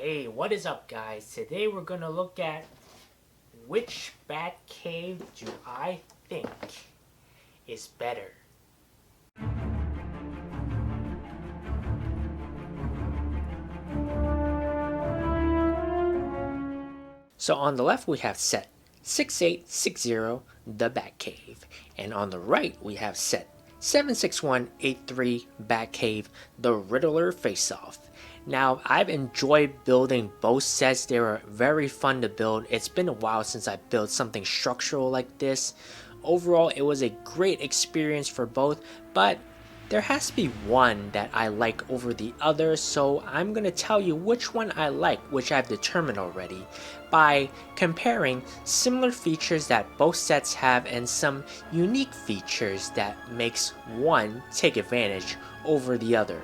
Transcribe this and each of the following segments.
Hey, what is up, guys? Today we're gonna look at which Batcave do I think is better. So on the left we have set 6860, the Batcave, and on the right we have set 76183 Batcave, the Riddler Face-Off. Now, I've enjoyed building both sets. They were very fun to build. It's been a while since I built something structural like this. Overall, it was a great experience for both, but there has to be one that I like over the other, so I'm going to tell you which one I like, which I've determined already, by comparing similar features that both sets have and some unique features that makes one take advantage over the other.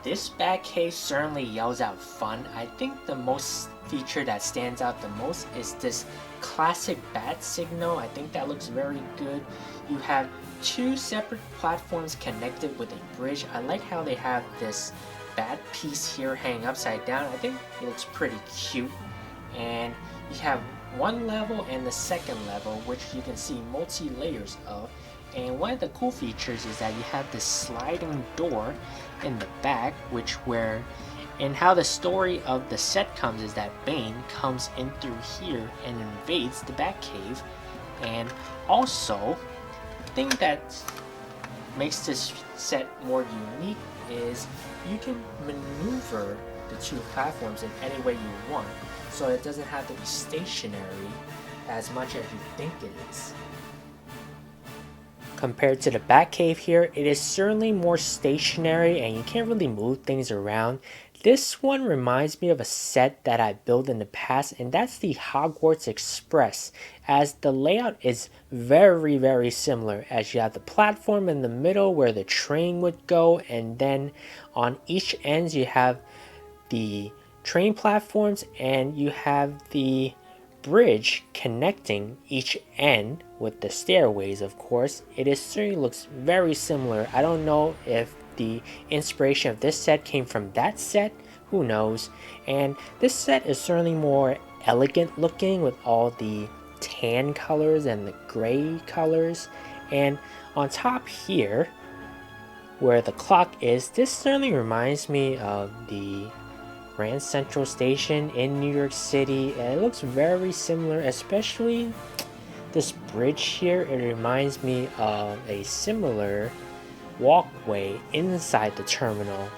This Batcave certainly yells out fun. I think the most feature that stands out the most is this classic bat signal. I think that looks very good. You have two separate platforms connected with a bridge. I like how they have this bat piece here hanging upside down. I think it looks pretty cute. And you have one level and the second level, which you can see multi-layers of. And one of the cool features is that you have this sliding door in the back, and how the story of the set comes is that Bane comes in through here and invades the Batcave. And also, the thing that makes this set more unique is you can maneuver the two platforms in any way you want, so it doesn't have to be stationary as much as you think it is. Compared to the Batcave here, it is certainly more stationary and you can't really move things around. This one reminds me of a set that I built in the past, and that's the Hogwarts Express, as the layout is very similar, as you have the platform in the middle where the train would go, and then on each ends you have the train platforms and you have the bridge connecting each end with the stairways. Of course, it certainly looks very similar. I don't know if the inspiration of this set came from that set, who knows. And this set is certainly more elegant looking with all the tan colors and the gray colors. And on top here where the clock is, this certainly reminds me of the Grand Central Station in New York City, and it looks very similar, especially this bridge here. It reminds me of a similar walkway inside the terminal.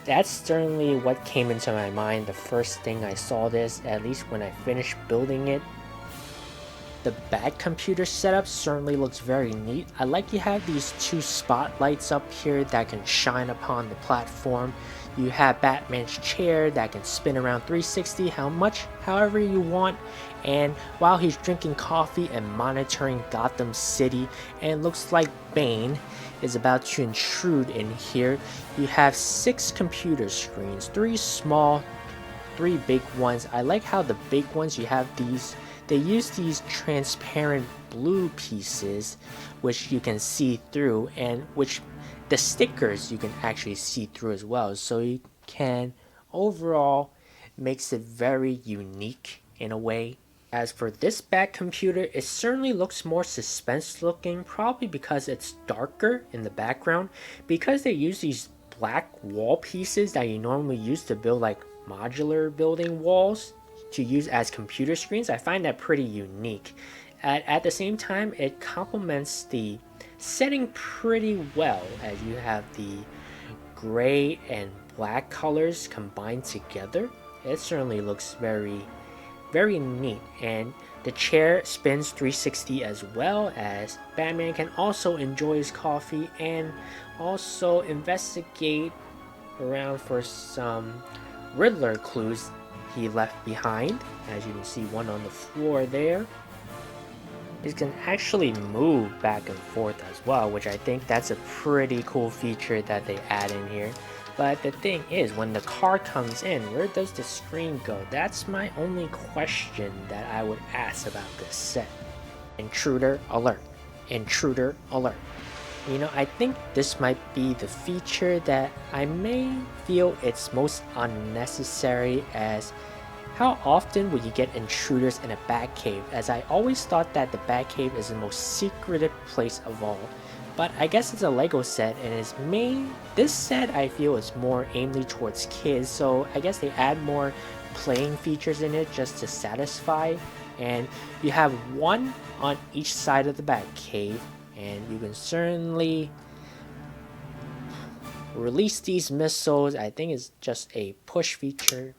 That's certainly what came into my mind the first thing I saw this, at least when I finished building it. The Bat computer setup certainly looks very neat. I like you have these two spotlights up here that can shine upon the platform. You have Batman's chair that can spin around 360 however you want, and while he's drinking coffee and monitoring Gotham City, and it looks like Bane is about to intrude in here, you have 6 computer screens, 3 small, 3 big ones. I like how the big ones, you have these, they use these transparent blue pieces which you can see through, and which the stickers you can actually see through as well, so you can overall makes it very unique in a way. As for this Bat computer, it certainly looks more suspense looking, probably because it's darker in the background, because they use these black wall pieces that you normally use to build like modular building walls to use as computer screens. I find that pretty unique. At the same time, it complements the setting pretty well, as you have the gray and black colors combined together. It certainly looks very neat, and the chair spins 360 as well, as Batman can also enjoy his coffee and also investigate around for some Riddler clues he left behind. As you can see, one on the floor there. It can actually move back and forth as well, which I think that's a pretty cool feature that they add in here. But the thing is, when the car comes in, where does the screen go? That's my only question that I would ask about this set. Intruder alert. Intruder alert. You know, I think this might be the feature that I may feel it's most unnecessary, as how often would you get intruders in a Batcave, as I always thought that the Batcave is the most secretive place of all. But I guess it's a LEGO set, and this set I feel is more aimed towards kids, so I guess they add more playing features in it just to satisfy. And you have one on each side of the Batcave, and you can certainly release these missiles. I think it's just a push feature.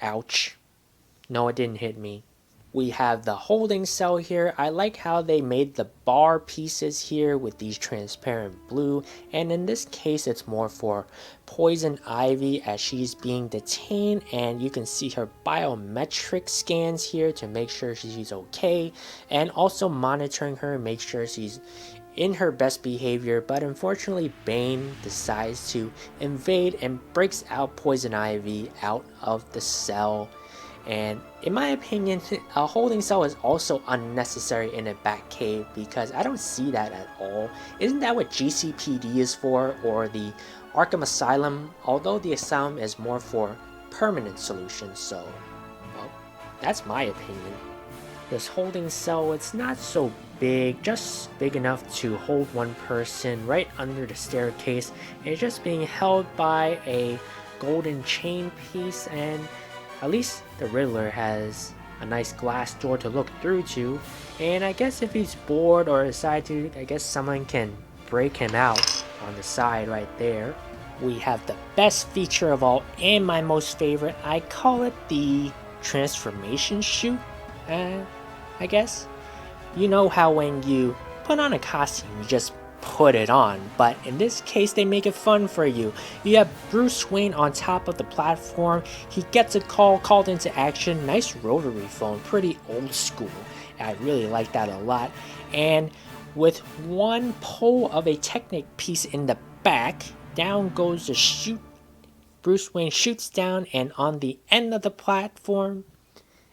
Ouch. No, it didn't hit me. We have the holding cell here. I like how they made the bar pieces here with these transparent blue, and in this case it's more for Poison Ivy as she's being detained, and you can see her biometric scans here to make sure she's okay, and also monitoring her, make sure she's in her best behavior. But unfortunately Bane decides to invade and breaks out Poison Ivy out of the cell. And in my opinion, a holding cell is also unnecessary in a Batcave because I don't see that at all. Isn't that what GCPD is for, or the Arkham Asylum? Although the Asylum is more for permanent solutions, so well, that's my opinion. This holding cell, it's not so big, just big enough to hold one person right under the staircase. It's just being held by a golden chain piece, and at least the Riddler has a nice glass door to look through to, and I guess if he's bored or decide to, I guess someone can break him out on the side right there. We have the best feature of all and my most favorite. I call it the transformation chute, I guess. You know how when you put on a costume, you just put it on, but in this case they make it fun for you. You have Bruce Wayne on top of the platform. He gets a called into action. Nice rotary phone, pretty old school. I really like that a lot. And with one pole of a Technic piece in the back, down goes the chute. Bruce Wayne shoots down, and on the end of the platform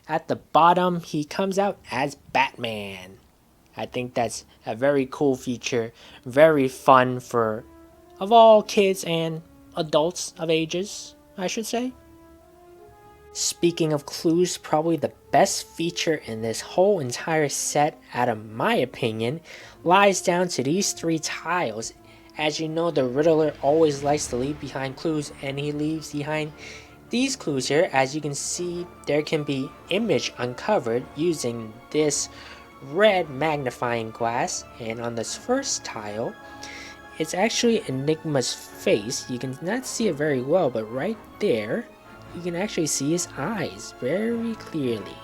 at the bottom he comes out as Batman. I think that's a very cool feature, very fun for of all kids and adults of ages, I should say. Speaking of clues, probably the best feature in this whole entire set, out of my opinion, lies down to these three tiles. As you know, the Riddler always likes to leave behind clues, and he leaves behind these clues here. As you can see, there can be image uncovered using this red magnifying glass, and on this first tile it's actually Enigma's face. You can not see it very well, but right there you can actually see his eyes very clearly.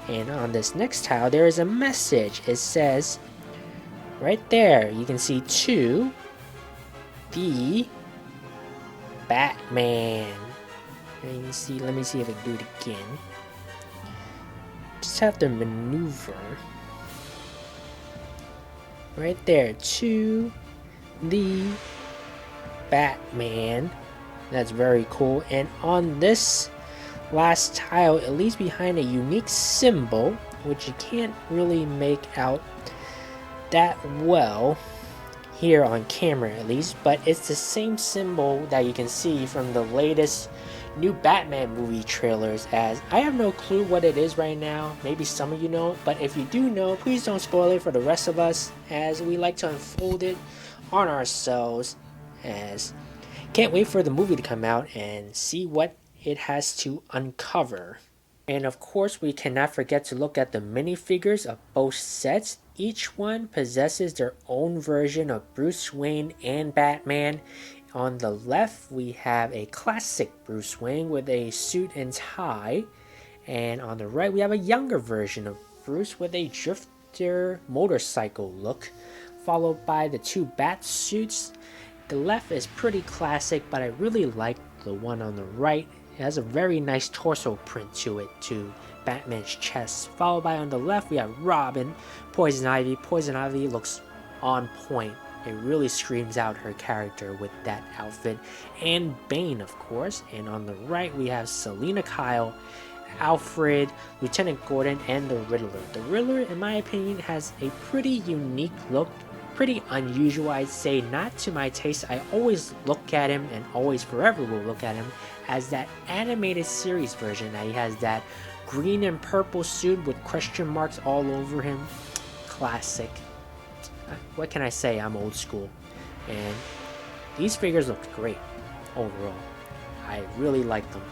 And on this next tile there is a message. It says right there, you can see to the Batman. And you see, let me see if I can do it again. Just have to maneuver right there to the Batman. That's very cool. And on this last tile, it leaves behind a unique symbol which you can't really make out that well here on camera, at least, but it's the same symbol that you can see from the latest new Batman movie trailers. As I have no clue what it is right now. Maybe some of you know, but if you do know, please don't spoil it for the rest of us, as we like to unfold it on ourselves. As can't wait for the movie to come out and see what it has to uncover. And of course, we cannot forget to look at the minifigures of both sets. Each one possesses their own version of Bruce Wayne and Batman. On the left, we have a classic Bruce Wayne with a suit and tie. And on the right, we have a younger version of Bruce with a drifter motorcycle look, followed by the two bat suits. The left is pretty classic, but I really like the one on the right. It has a very nice torso print to it, to Batman's chest. Followed by on the left, we have Robin, Poison Ivy. Poison Ivy looks on point. It really screams out her character with that outfit. And Bane, of course. And on the right, we have Selina Kyle, Alfred, Lieutenant Gordon, and the Riddler. The Riddler, in my opinion, has a pretty unique look pretty unusual, I'd say, not to my taste. I always look at him, and always forever will look at him, as that animated series version. He has that green and purple suit with question marks all over him. Classic. What can I say? I'm old school. And these figures look great overall. I really like them.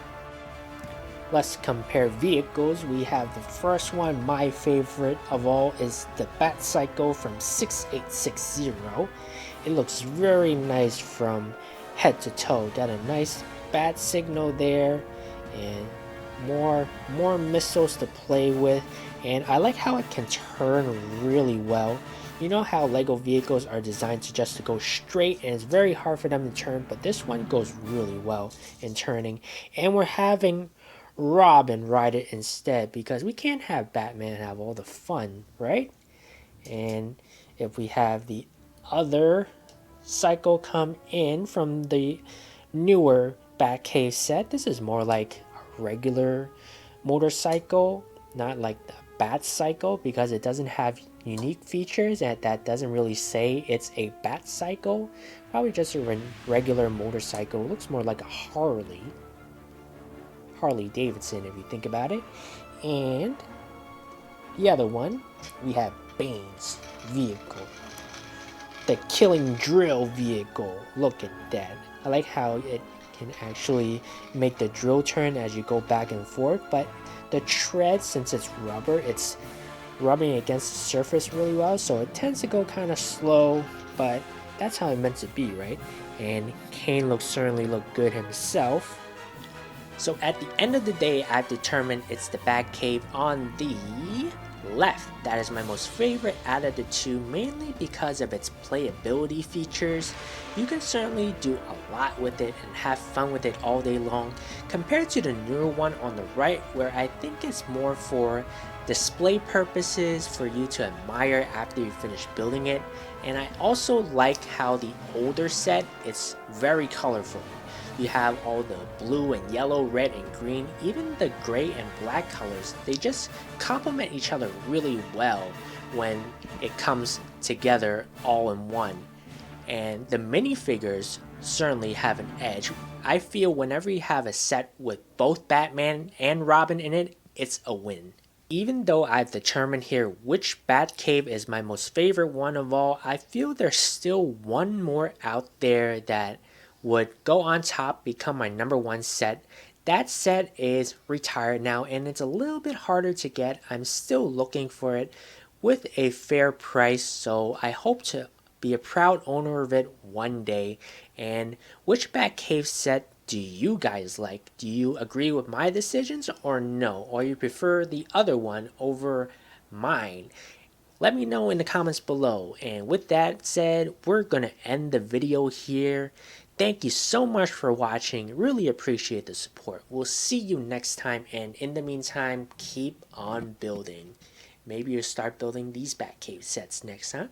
Let's compare vehicles. We have the first one, my favorite of all, is the Bat Psycho from 6860. It looks very nice from head to toe. Got a nice bat signal there, and more missiles to play with. And I like how it can turn really well. You know how LEGO vehicles are designed to go straight, and it's very hard for them to turn, but this one goes really well in turning. And we're having Robin ride it instead, because we can't have Batman have all the fun, right? And if we have the other Psycho come in from the newer Batcave set, this is more like a regular motorcycle, not like the Bat Cycle, because it doesn't have unique features, and that doesn't really say it's a Bat Cycle. Probably just a regular motorcycle. It looks more like a Harley Davidson if you think about it. And the other one, we have Bane's vehicle, the killing drill vehicle. Look at that. I like how it can actually make the drill turn as you go back and forth, but the tread, since it's rubber, it's rubbing against the surface really well, so it tends to go kind of slow, but that's how it's meant to be, right? And Kane certainly look good himself. So at the end of the day, I've determined it's the Batcave on the left. That is my most favorite out of the two, mainly because of its playability features. You can certainly do a lot with it and have fun with it all day long, compared to the newer one on the right, where I think it's more for display purposes, for you to admire after you finish building it. And I also like how the older set, it's very colorful. You have all the blue and yellow, red and green, even the gray and black colors. They just complement each other really well when it comes together all in one. And the minifigures certainly have an edge. I feel whenever you have a set with both Batman and Robin in it, it's a win. Even though I've determined here which Batcave is my most favorite one of all, I feel there's still one more out there that would go on top, become my number one set. That set is retired now, and it's a little bit harder to get. I'm still looking for it with a fair price, so I hope to be a proud owner of it one day. And which Batcave set do you guys like? Do you agree with my decisions or no? Or you prefer the other one over mine? Let me know in the comments below. And with that said, we're going to end the video here. Thank you so much for watching. Really appreciate the support. We'll see you next time. And in the meantime, keep on building. Maybe you'll start building these Batcave sets next, huh?